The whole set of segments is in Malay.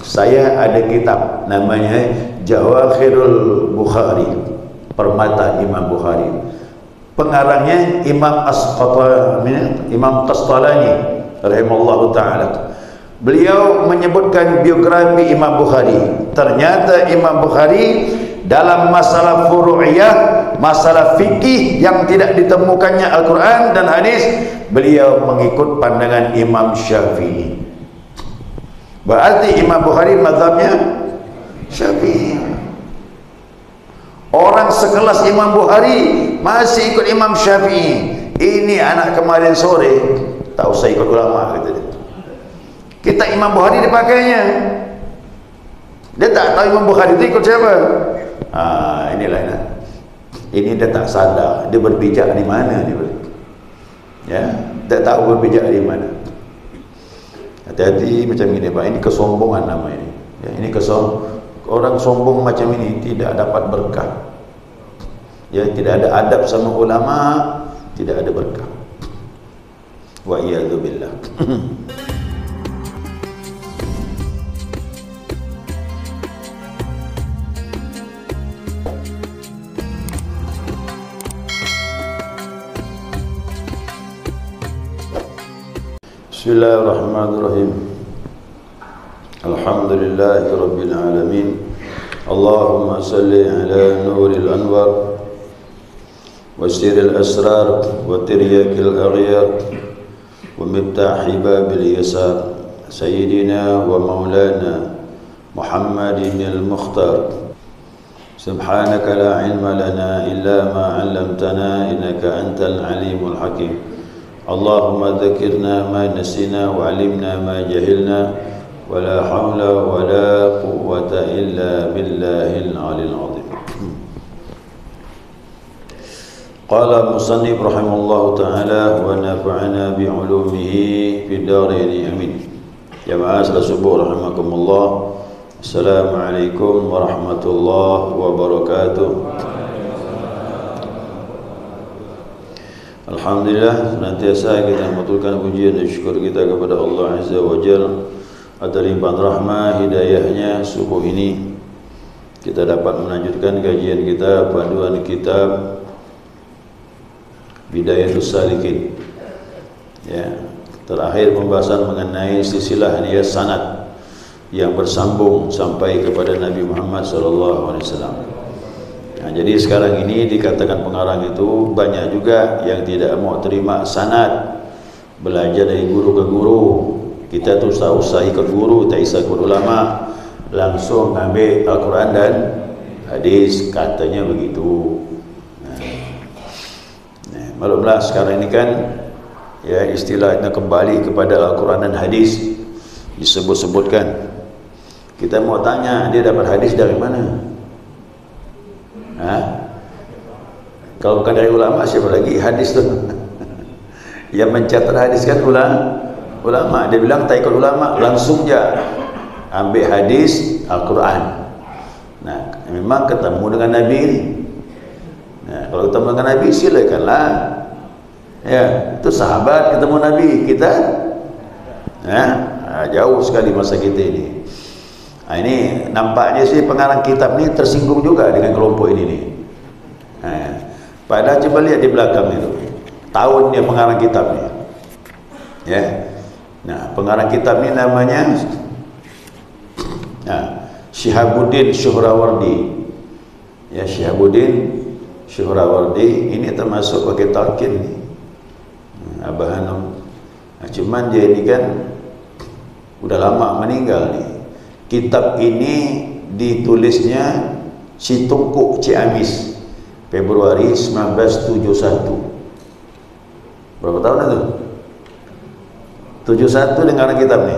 Saya ada kitab namanya Jawakhirul Bukhari, Permata Imam Bukhari. Pengarangnya Imam Qastalani rahimallahu taala. Beliau menyebutkan biografi Imam Bukhari. Ternyata Imam Bukhari dalam masalah furu'iyah, masalah fikih yang tidak ditemukannya Al-Quran dan hadis, beliau mengikut pandangan Imam Syafi'i. Berarti Imam Bukhari mazhabnya Syafi'i. Orang sekelas Imam Bukhari masih ikut Imam Syafi'i. Ini anak kemarin sore tak usah ikut ulama, kata dia. Kita Imam Bukhari dipakainya. Dia tak tahu Imam Bukhari itu ikut siapa. Inilah. Ini dia tak sadar dia berpijak di mana dia. Ya, tak tahu berpijak di mana. Hati-hati macam ini Pak. Ini kesombongan nama ini. Ya, ini orang sombong macam ini tidak dapat berkah. Ya, tidak ada adab sama ulama, tidak ada berkah. Wa iyadzu billah. Bismillahirrahmanirrahim. Alhamdulillahi rabbil alamin. Allahumma salli ala nuril anwar wa sirril asrar wa tiryakil aghyar wa miftahi babil yasar sayyidina wa maulana Muhammadin al-Mukhtar. Subhanaka la ilma lana illa ma 'allamtana innaka antal alimul hakim. Allahumma dzakirna ma nasina wa 'allimna ma jahilna wa la hawla wa la quwwata illa billahil 'aliyyil 'azim. Qala musannif rahimallahu ta'ala wa nafa'ana bi 'ulumihi fid dharain amin. Jamaah salat subuh rahimakumullah. Assalamualaikum warahmatullahi wabarakatuh. Alhamdulillah, senantiasa kita membetulkan pujian dan syukur kita kepada Allah Azza wa Jalla atas limpahan rahmah hidayahnya. Subuh ini kita dapat melanjutkan kajian kita panduan kitab Bidayatus Salikin. Ya, terakhir pembahasan mengenai silsilah dia sanad yang bersambung sampai kepada Nabi Muhammad sallallahu alaihi wasallam. Nah, jadi sekarang ini dikatakan pengarang itu banyak juga yang tidak mau terima sanad, belajar dari guru ke guru. Kita tuh usah ikut guru, tak usah ikut ulama, langsung ambil Al-Quran dan hadis, katanya begitu. Maklumlah sekarang ini kan ya istilahnya kembali kepada Al-Quran dan hadis disebut-sebutkan. Kita mau tanya dia dapat hadis dari mana? Kalau bukan dari ulama siapa lagi hadis tu? Yang mencatat hadis kan ulama. Dia bilang tak ikut ulama, langsung je ambil hadis Al-Quran. Nah, memang ketemu dengan Nabi ni. Nah, kalau ketemu dengan Nabi silakanlah. Ya, itu sahabat ketemu Nabi, kita jauh sekali masa kita ini. Ini nampaknya sih pengarang kitab ni tersinggung juga dengan kelompok ini nih. Padahal coba lihat di belakang itu tahunnya pengarang kitab ni. Ya. Nah, pengarang kitab ni namanya Syihabuddin Syuhrawardi. Ya, Syihabuddin Syuhrawardi ini termasuk pakai talqin ni. Abah Hanum. Cuman dia ini kan udah lama meninggal ni. Kitab ini ditulisnya si Tungku Ciamis Februari 1971. Berapa tahun itu? 71 dengan kitab ni.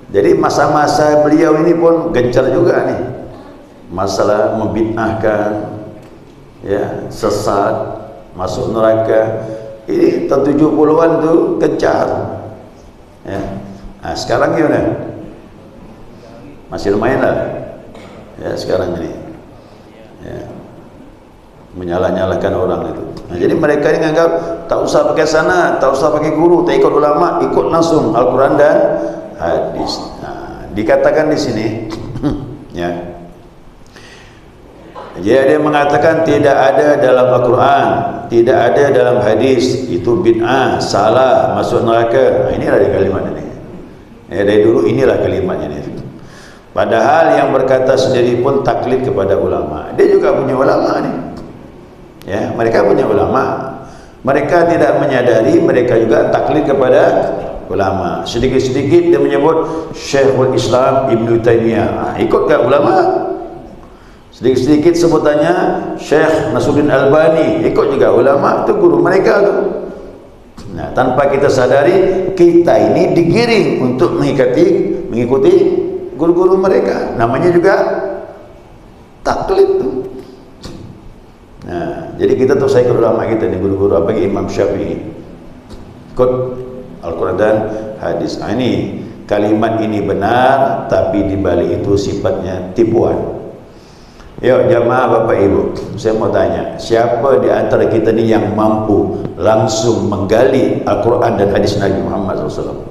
Jadi masa-masa beliau ini pun gencar juga nih. Masalah membid'ahkan, ya, sesat, masuk neraka. Ini tahun 70-an tu gencar. Ya. Nah, sekarang gimana? Masih lumayan lah. Ya, sekarang ini. Ya. menyalah-nyalahkan orang itu. Nah, jadi mereka ini menganggap tak usah pakai sana, tak usah pakai guru, tak ikut ulama, ikut langsung Al-Quran dan hadis. Nah, dikatakan di sini ya, jadi dia mengatakan tidak ada dalam Al-Quran, tidak ada dalam hadis, itu bid'ah, salah, masuk neraka. Nah, inilah dia kalimat ini. Dari dulu inilah kalimatnya ini. Padahal yang berkata sendiri pun taklid kepada ulama. Dia juga punya ulama ni. Ya, mereka punya ulama. Mereka tidak menyadari mereka juga taklid kepada ulama. Sedikit-sedikit dia menyebut Syekhul Islam Ibn Taymiyah. Ikut ke ulama? Sedikit-sedikit sebutannya Syekh Nasruddin Albani, ikut juga ulama, itu guru mereka tu. Nah, tanpa kita sadari, kita ini digiring untuk mengikuti guru-guru mereka. Namanya juga taklid tu. Nah, jadi kita tuh saya ikut ulama kita ni, guru-guru apalagi Imam Syafi'i, ikut Al-Quran dan hadis. Ini kalimat ini benar, tapi di balik itu sifatnya tipuan. Yuk jamaah Bapak Ibu, saya mau tanya, siapa di antara kita ni yang mampu langsung menggali Al-Quran dan hadis Nabi Muhammad SAW?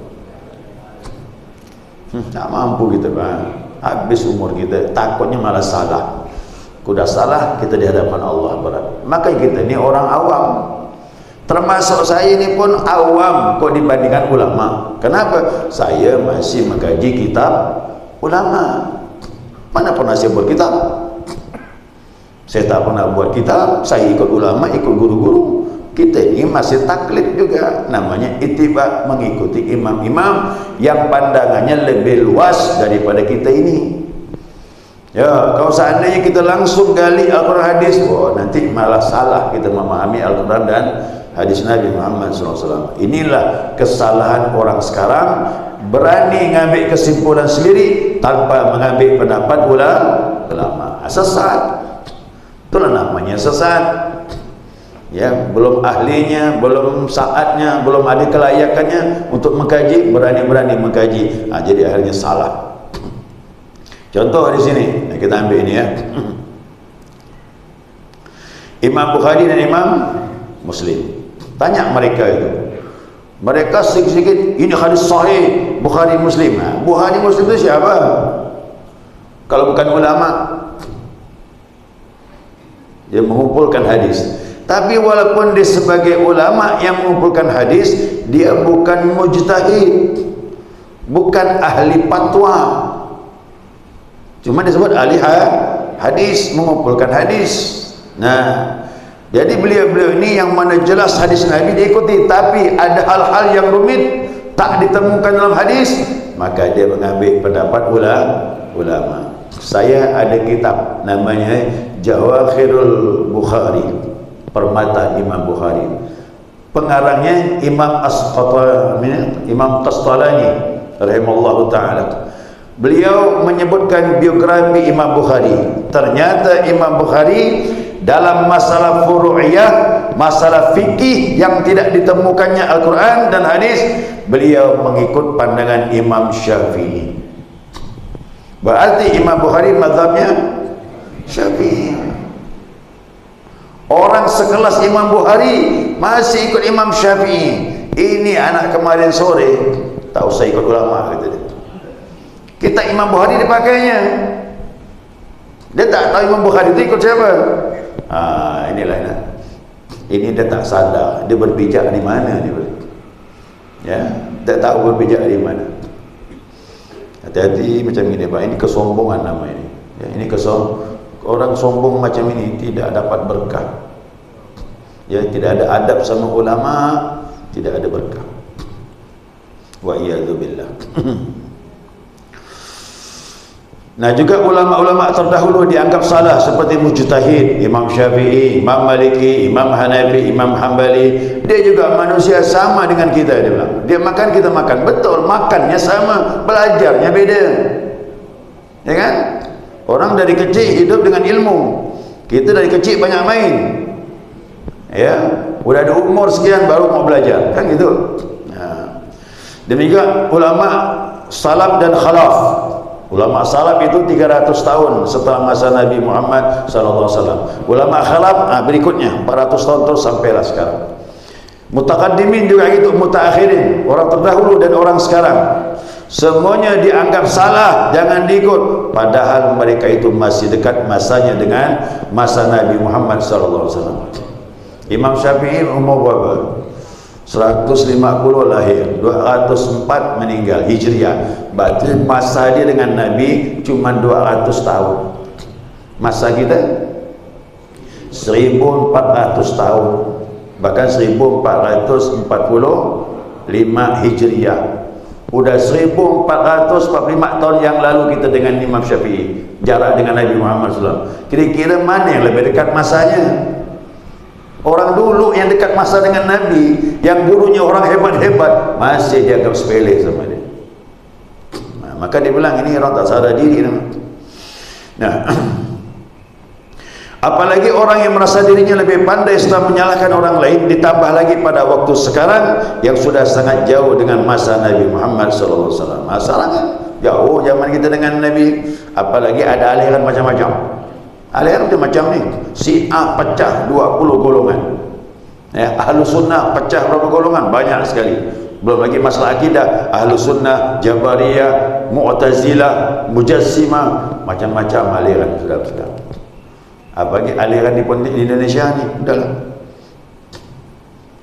Tak mampu kita, bang. Habis umur kita, takutnya malah salah. Sudah salah, kita di hadapan Allah berat. Maka kita ni orang awam, termasuk saya ini pun awam kok dibandingkan ulama. Kenapa? Saya masih mengkaji kitab ulama. Mana pernah saya buat kitab? Saya tak pernah buat kitab. Saya ikut ulama, ikut guru-guru. Kita ini masih taklid juga. Namanya ittiba, mengikuti imam-imam yang pandangannya lebih luas daripada kita ini. Ya, kalau seandainya kita langsung gali Al-Quran hadis, oh nanti malah salah kita memahami Al-Quran dan hadis Nabi Muhammad SAW. Inilah kesalahan orang sekarang, berani ngambil kesimpulan sendiri tanpa mengambil pendapat ulama. Sesat. Itulah namanya sesat. Ya, belum ahlinya, belum saatnya, belum ada kelayakannya untuk mengkaji, berani-berani mengkaji. Nah, jadi akhirnya salah. Contoh di sini, kita ambil ini ya. Imam Bukhari dan Imam Muslim. Tanya mereka itu. Mereka sedikit-sedikit, ini hadis sahih Bukhari Muslim. Nah, Bukhari Muslim itu siapa? Kalau bukan ulama. Dia mengumpulkan hadis. Tapi walaupun dia sebagai ulama yang mengumpulkan hadis, dia bukan mujtahid, bukan ahli fatwa. Cuma disebut ahli hadis, mengumpulkan hadis. Nah, jadi beliau-beliau ini yang mana jelas hadis Nabi diikuti, tapi ada hal-hal yang rumit tak ditemukan dalam hadis, maka dia mengambil pendapat ulama. Saya ada kitab namanya Jawakhirul Bukhari, Permata Imam Bukhari. Pengarangnya Imam Tastalani rahimallahu taala. Beliau menyebutkan biografi Imam Bukhari. Ternyata Imam Bukhari dalam masalah furu'iyah, masalah fikih yang tidak ditemukannya Al-Quran dan hadis, beliau mengikut pandangan Imam Syafi'i. Berarti Imam Bukhari mazhabnya Syafi'i. Orang sekelas Imam Bukhari masih ikut Imam Syafi'i. Ini anak kemarin sore tak usah ikut ulama, kata dia. Kita Imam Bukhari dipakainya. Dia tak tahu Imam Bukhari itu ikut siapa. Inilah ini. Ini dia tak sadar. Dia berpijak di mana dia. Ya, tak tahu berpijak di mana. Hati-hati macam ini, Pak. Ini kesombongan nama ini. Ya, ini orang sombong macam ini tidak dapat berkah. Ya, tidak ada adab sama ulama, tidak ada berkah. Wa iyadzu billah. Nah, juga ulama-ulama terdahulu dianggap salah seperti mujtahid, Imam Syafi'i, Imam Maliki, Imam Hanafi, Imam Hambali. Dia juga manusia sama dengan kita, dia bilang. Dia makan, kita makan. Betul, makannya sama, belajarnya beda. Ya kan? Orang dari kecil hidup dengan ilmu. Kita dari kecil banyak main. Ya, udah ada umur sekian baru mau belajar, kan gitu. Nah, demikian ulama salaf dan khalaf. Ulama salaf itu 300 tahun setelah masa Nabi Muhammad sallallahu alaihi wasallam. Ulama khalaf berikutnya 400 tahun terus sampailah sekarang. Mutaqaddimin juga itu, mutaakhirin, orang terdahulu dan orang sekarang. Semuanya dianggap salah, jangan diikut, padahal mereka itu masih dekat masanya dengan masa Nabi Muhammad sallallahu alaihi wasallam. Imam Syafi'i umur berapa? 150 lahir, 204 meninggal Hijriah. Berarti masa dia dengan Nabi cuma 200 tahun. Masa kita 1400 tahun, bahkan 1445 Hijriah. Udah 1445 tahun yang lalu kita dengan Imam Syafi'i, jarak dengan Nabi Muhammad SAW. Kira-kira mana yang lebih dekat masanya? Orang dulu yang dekat masa dengan Nabi, yang gurunya orang hebat-hebat, masih dianggap sepele sama dia. Nah, maka dia bilang ini orang tak sadar diri. Nah, apalagi orang yang merasa dirinya lebih pandai setelah menyalahkan orang lain, ditambah lagi pada waktu sekarang yang sudah sangat jauh dengan masa Nabi Muhammad SAW. Masalahnya jauh zaman kita dengan Nabi, apalagi ada aliran macam-macam. Aliran macam ni, Syiah pecah 20 golongan, ya, Ahlus Sunnah pecah berapa golongan? Banyak sekali. Belum lagi masalah akidah, Ahlus Sunnah, Jabariyah, Mu'tazilah, Mujassimah, macam-macam aliran sudah. Apalagi aliran di Indonesia ni, udahlah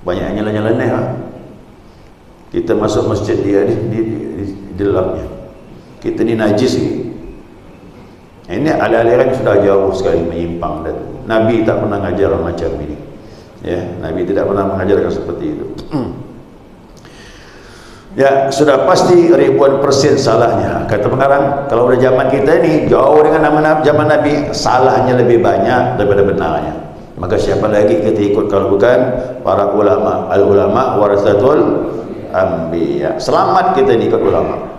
banyak nyeleneh lah. Kita masuk masjid dia di dalamnya, kita ni najis ni. Ini aliran sudah jauh sekali menyimpang, dan Nabi tak pernah mengajar macam ini. Ya, Nabi tidak pernah mengajarkan seperti itu. Ya, sudah pasti ribuan persen salahnya. Kata pengarang, kalau pada zaman kita ini jauh dengan zaman Nabi, salahnya lebih banyak daripada benarnya. Maka siapa lagi kita ikut kalau bukan para ulama? Al-ulama warasatul anbiya. Selamat kita ikut ulama.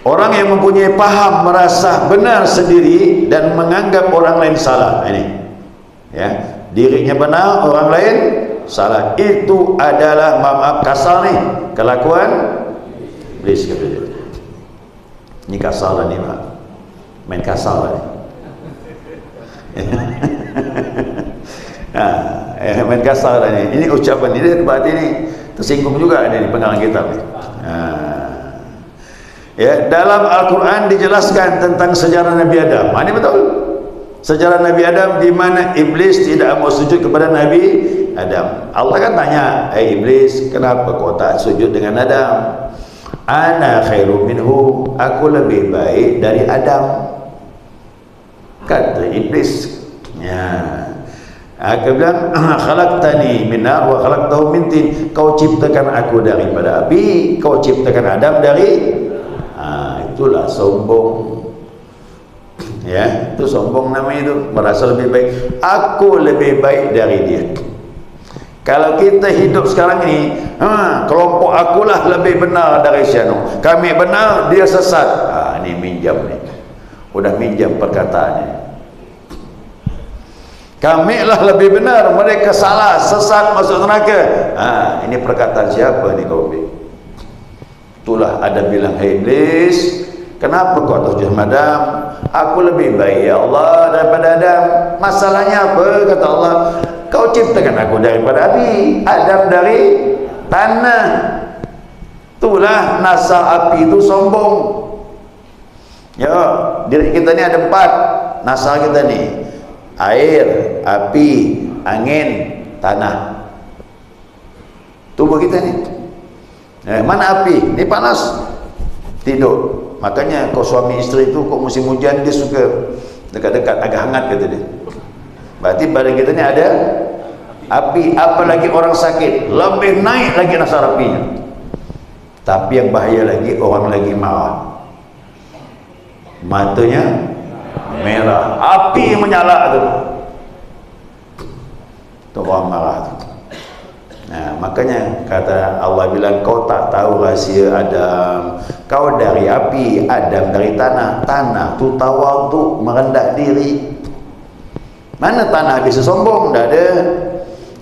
Orang yang mempunyai paham merasa benar sendiri dan menganggap orang lain salah. Ini, ya, dirinya benar, orang lain salah. Itu adalah, maaf kasar nih, kelakuan iblis, kata dia. Ini kasar lah ni, Pak. Main kasar lah ni. Main kasar lah ni. Ini ucapan ini berarti ni tersinggung juga ni pengarang kitab ni. Ya, dalam Al-Quran dijelaskan tentang sejarah Nabi Adam. Ini betul. Sejarah Nabi Adam di mana iblis tidak mau sujud kepada Nabi Adam. Allah kan tanya, iblis, kenapa kau tak sujud dengan Adam? Ana khairu minhu, aku lebih baik dari Adam, kata iblis. Ya, aku bilang, khalaqtani min nar wa khalaqtahu min tin. Kau ciptakan aku daripada api, kau ciptakan Adam dari itulah sombong. Ya, itu sombong namanya, itu merasa lebih baik. Aku lebih baik dari dia. Kalau kita hidup sekarang ini, kelompok akulah lebih benar dari Syano, kami benar, dia sesat. Ini minjam ni, udah minjam perkataannya. Kami lah lebih benar, mereka salah, sesat, masuk neraka. Ini perkataan siapa ni kau ambil? Itulah ada bilang, hey iblis, kenapa kau tak sujud Adam? Aku lebih baik ya Allah daripada Adam. Masalahnya apa? Kata Allah, kau ciptakan aku daripada api, Adam dari tanah. Itulah nasa api itu sombong. Ya, diri kita ni ada 4 nasa kita ni: air, api, angin, tanah. Tubuh kita ni, mana api? Ni panas, tidur. Makanya kau suami isteri itu kok musim hujan dia suka dekat-dekat, agak hangat, kata dia. Berarti badan kita ni ada api. Apalagi orang sakit, lebih naik lagi nasa apinya. Tapi yang bahaya lagi, orang lagi marah, matanya merah, api menyala tu, orang marah tu. Nah, makanya kata Allah bilang, kau tak tahu rahsia Adam. Kau dari api, Adam dari tanah. Tanah tu tawaduk, merendah diri. Mana tanah bisa sombong? Tak ada.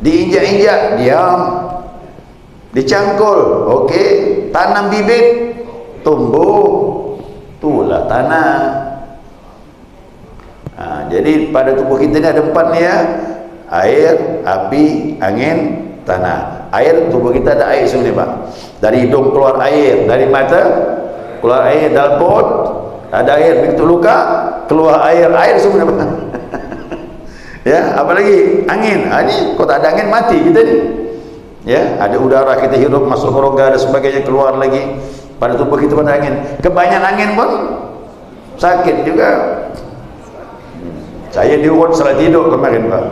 Diinjak-injak, diam. Dicangkul, okey. Tanam bibit, tumbuh. itulah tanah. Jadi pada tubuh kita ini ada 4 nih ya: air, api, angin, tanah. Air, tubuh kita ada air semua nih Pak. Dari hidung keluar air, dari mata keluar air, dalam perut ada air, begitu luka keluar air semua nih Pak. Ya, apalagi angin. Ini kalau tak ada angin mati kita nih. Ya, ada udara kita hirup masuk ke rongga dan sebagainya, keluar lagi. Pada tubuh kita pada angin. Kebanyakan angin pun sakit juga. Saya diurut salah tidur kemarin Pak.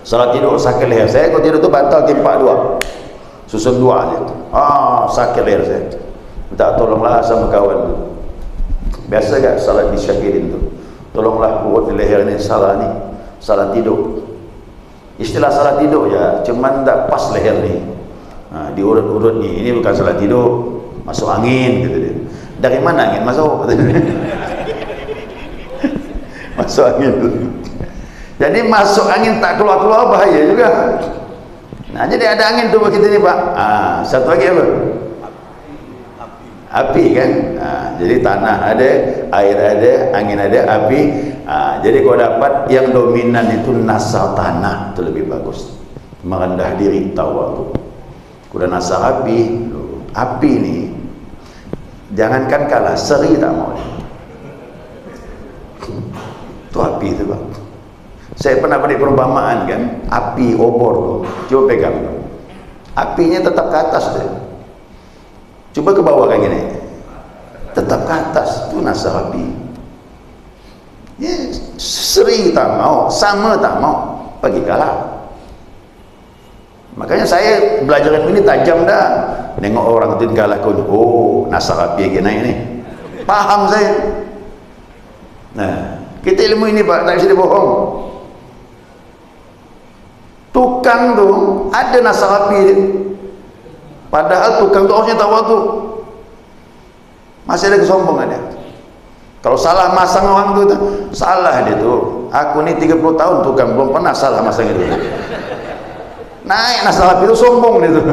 Salah tidur sakit leher. Saya kalau tidur tu bantal timpak 2. Susun 2 aja. Sakit leher saya. Minta tolonglah sama kawan tu. Biasa tak salah disyakirin tu. Tolonglah urut di leher ni, salah ni. Salah tidur. Istilah salah tidur ya, cuman tak pas leher ni. Diurut-urut ni. Ini bukan salah tidur, masuk angin gitu dia. Dari mana angin masuk? Masuk angin. Jadi masuk angin tak keluar-keluar bahaya juga. Nah, jadi ada angin tubuh kita ni Pak. Satu lagi apa? Api kan. Jadi tanah ada, air ada, angin ada, api. Jadi kalau dapat yang dominan itu nasa tanah, itu lebih bagus. Merendah diri, tawadhu. Kuda nasa api ni jangankan kalah, seri tak mau. Itu api itu Pak. Saya pernah beri perumpamaan kan, api obor tu, coba pegang. Apinya tetap ke atas dia. Coba ke bawah kayak gini, tetap ke atas. Itu nasa api. Ya, seri tak mau, sama tak mau, pergi kalah. Makanya saya belajar ini tajam dah. Nengok orang itu kalah kun, nasa api gini ini. Paham saya. Nah, kita ilmu ini Pak, tak bisa dibohong. Tukang tu ada nasa api dia. Padahal tukang tu harusnya tawadhu. Masih ada kesombongan dia. Kalau salah masang orang tu, salah dia tu. Aku ni 30 tahun tukang, belum pernah salah masang itu. Naik nasa api tu, sombong dia tu.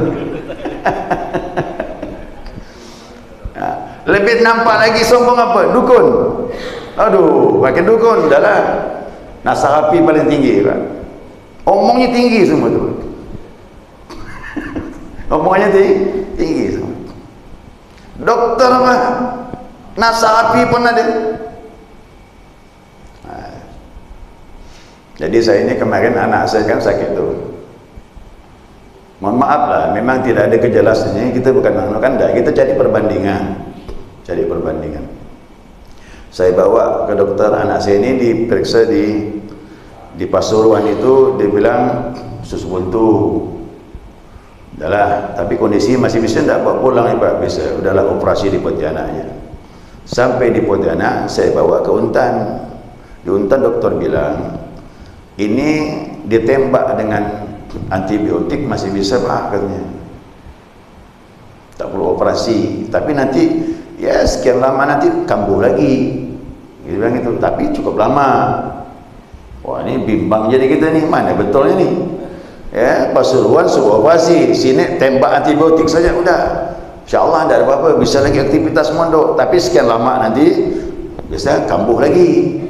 Lebih nampak lagi sombong apa? Dukun. Aduh, makin dukun dah lah. Nasa api paling tinggi Pak. Omongnya tinggi semua tu. Omongannya tinggi semua. Dokter apa? Nasa api pun ada. Jadi saya ini kemarin anak saya kan sakit tu. Mohon maaf lah, memang tidak ada kejelasannya. Kita bukan kan dah, kita cari perbandingan. Saya bawa ke dokter, anak saya ini diperiksa di Pasuruan itu, dia bilang usus buntu. Udahlah, tapi kondisi masih bisa tidak bawa pulang ya Pak, bisa. Udahlah operasi di Pontianaknya. Sampai di Pontianak, saya bawa ke Untan. Di Untan dokter bilang, ini ditembak dengan antibiotik masih bisa Pak, katanya. Tak perlu operasi, tapi nanti ya sekian lama nanti kambuh lagi. Dia bilang itu, tapi cukup lama. Wah, ini bimbang jadi kita nih, mana betulnya nih? Ya, Pasuruan suruh operasi, sini tembak antibiotik saja udah. InsyaAllah tidak ada apa-apa, bisa lagi aktivitas mondok. Tapi sekian lama nanti bisa kambuh lagi.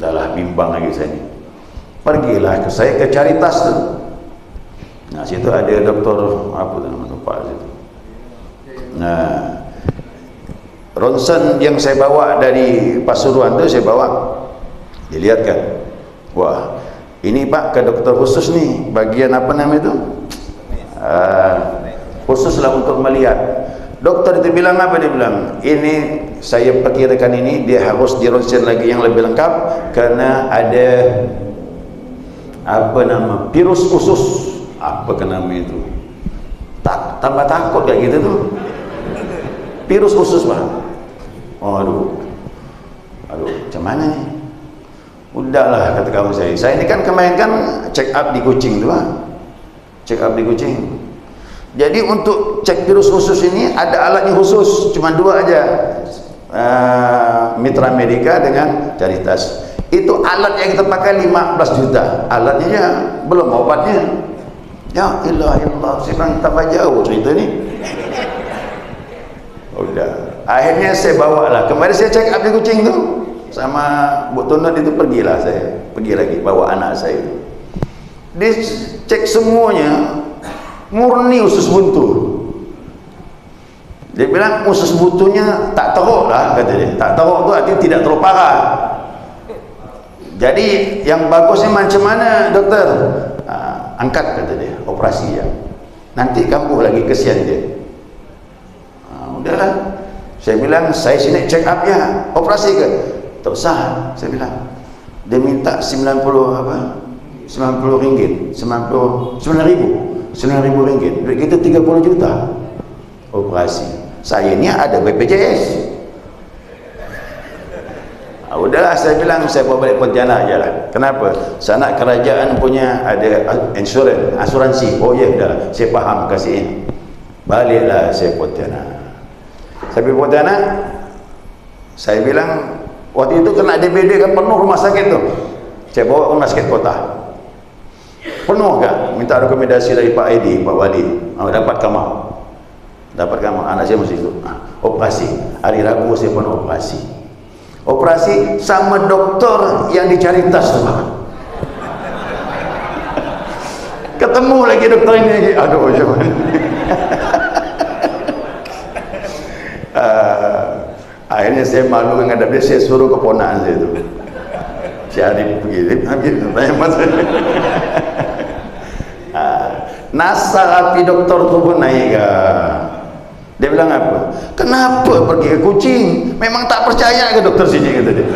Dahlah bimbang lagi saya ini. Pergilah saya ke Caritas tu. Nah, situ ada doktor apa nama lupa situ. Nah, ronsen yang saya bawa dari Pasuruan tu saya bawa. Dilihatkan. Wah, ini Pak ke dokter khusus nih, bagian apa namanya itu? Khususlah untuk melihat. Dokter itu bilang apa? Dia bilang, ini saya perkirakan ini dia harus dironsen lagi yang lebih lengkap karena ada apa nama virus usus. Apa ke nama itu? Tambah takut kayak gitu tuh. Virus usus Pak. Aduh, macam mana nih? Udahlah kata kawan saya ini kan kemarin kan check up di Kuching tu Pak. Check up di Kuching. Jadi untuk cek virus khusus ini ada alatnya khusus, cuma 2 aja, Mitra Medica dengan Caritas. Itu alat yang kita pakai 15 juta, alatnya ya, belum obatnya. Ya ilah, saya bilang tambah jauh cerita ni. Udah. Akhirnya saya bawa lah. Kemarin saya check up di Kuching tu sama Bu Tunut itu, pergilah saya. Pergi lagi bawa anak saya itu. Dia cek semuanya murni usus buntu. Dia bilang usus buntunya tak teruk lah, kata dia. Tak teruk tu artinya tidak terlalu parah. Jadi yang bagusnya macam mana doktor? Angkat, kata dia, operasi ya. Nanti kambuh lagi, kesian dia. Udahlah. Saya bilang, saya sini check up ya, operasi ke? Tak usah, saya bilang. Dia minta 90 ringgit, 9.000 ringgit. Duit kita 30 juta. Operasi. Saya ni ada BPJS. Udahlah, saya bilang saya bawa balik Pontianak je lah. Kenapa? Sanak kerajaan punya ada asuransi. Oh ya, dah, saya faham, kasihin. Baliklah saya Pontianak. Saya pergi Pontianak, saya bilang waktu itu kena DBD kan, penuh rumah sakit tu. Saya bawa rumah sakit kota. Penuh kan? Minta rekomendasi dari Pak Aidi, Pak Wali. Dapat kamar. Anak saya masih itu. Operasi. Hari Rabu saya pun operasi. Operasi sama doktor yang dicari tas tu. Ketemu lagi dokter ini lagi. Aduh, macam mana? Akhirnya saya malu menghadap dia. Saya suruh keponakan saya tu, si Arif pergi tanya masa. Nasarapi doktor tu pun naik ke. Dia bilang apa? Kenapa pergi ke Kuching? Memang tak percaya ke dokter sini, kata dia.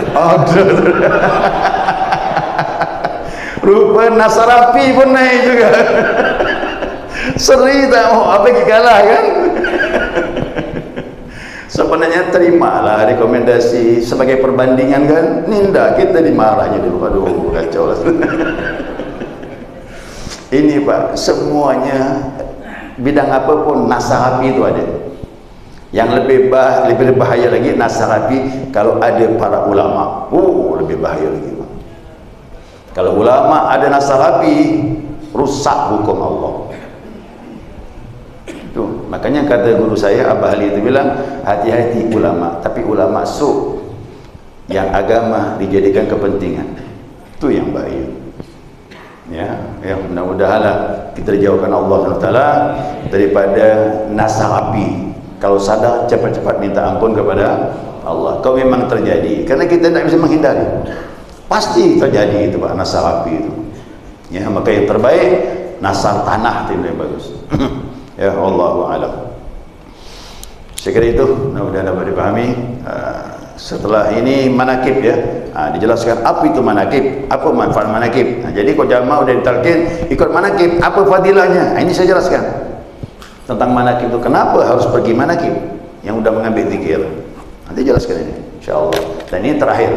Rupa Nasarapi pun naik juga. Seri tak mau, apa kita kalah kan? Sebenarnya terimalah rekomendasi sebagai perbandingan kan. Ninda kita dimarahnya dulu. Aduh, kacau lah. Ini Pak, semuanya bidang apapun Nasarapi itu ada. Yang lebih bahaya lagi Nasarapi kalau ada para ulama. Lebih bahaya lagi Pak. Kalau ulama ada Nasarapi, rusak hukum Allah. Itu makanya kata guru saya Abah Ali itu bilang, hati-hati ulama, tapi ulama su yang agama dijadikan kepentingan. Itu yang bahaya. Ya, mudah-mudahanlah kita dijauhkan Allah SWT daripada Nasarapi. Kalau sadar, cepat-cepat minta ampun kepada Allah. Kau memang terjadi, karena kita tidak bisa menghindari. Pasti terjadi itu Pak, Nasarapi itu. Ya, maka yang terbaik nasar tanah itu yang bagus. Ya, Allahu a'lam. Saya kira itu mudah-mudahan dapat dipahami. Setelah ini manakib ya, dijelaskan apa itu manakib, apa manfaat manakib. Jadi kalau jamaah udah ditalkin ikut manakib, apa fadilahnya? Ini saya jelaskan tentang manakib itu, kenapa harus pergi manakib yang udah mengambil zikir. Nanti jelaskan ini insyaallah. Dan ini terakhir.